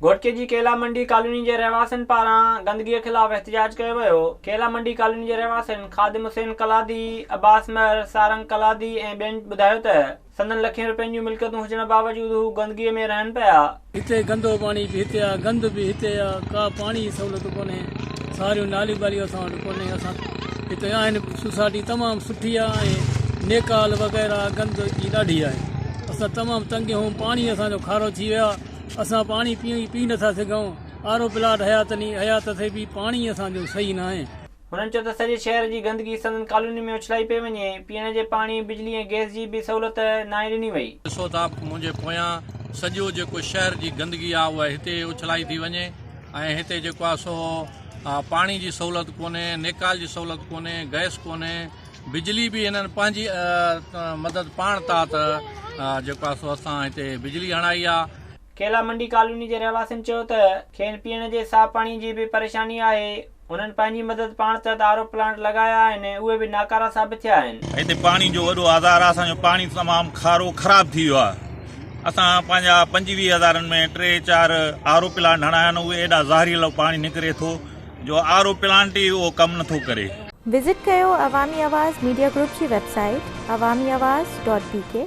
घोटके जी केला मंडी कॉलोनी के रहवासियों पारां गंदगी खिलाफ एहतजाज किया वियो। केला मंडी कॉलोनी के रहवासियों खादिम हुसैन कलादी, अब्बास महर, सारंग कलादी ऐं ॿियनि ॿुधायो त संदन लखें रुपयनि जूं मिल्कियतूं हुजण बावजूद हू गंदगीअ में रहनि पिया। हिते गंदो पानी भी हिते आहे, गंद भी हिते आहे, का पानी जी सहूलियत कोन्हे, सारियूं नालियूं वालियूं असां वटि कोन्हे। असां हिते आहिनि सोसाइटी तमामु सुठी आहे ऐं नेकाल वग़ैरह गंद जी ॾाढी आहे। असां तमामु तंग आहियूं, पाणी असांजो खारो थी वियो आहे, असां पाणी पी नथा सघूं। आरो प्लाट हयात थे बि पाणी असांजो सही न आहे। हुननि चयो त सॼे शहर जी गंदगी संदन कॉलोनी में उछलाई पई वञे। पीअण जे पाणी, बिजली ऐं गैस जी बि सहूलियत नाहे ॾिनी वई। ॾिसो था मुंहिंजे पोयां सॼो जेको शहर जी गंदगी आहे उहा हिते उछलाई थी वञे ऐं हिते जेको आहे सो पाणी जी सहूलियत कोन्हे, नेकाल जी सहूलियत कोन्हे, गैस कोन्हे, बिजली बि हिननि पंहिंजी मदद पाण था त जेको आहे सो असां हिते बिजली हणाई आहे। केला मंडी कॉलोनी के रहवासियों चयो त खेनि पीअण जे साफ़ पाणी जी भी परेशानी आहे। उन्हनि पंहिंजी मदद पाण त आरो प्लांट लगाया आहिनि, उहे बि नाकारा साबित थिया आहिनि। हिते पाणी जो वॾो आधार आहे, असांजो पाणी तमामु खारो ख़राब थी वियो आहे। असां पंहिंजा 25,000 में 3-4 आरो प्लांट हणाया आहिनि, उहे एॾा ज़हरीलो पाणी निकिरे थो जो आरो प्लांट ई उहो कमु नथो करे। विज़िट कयो अवामी आवाज़ मीडिया ग्रुप की वेबसाइट awamiawaz.pk।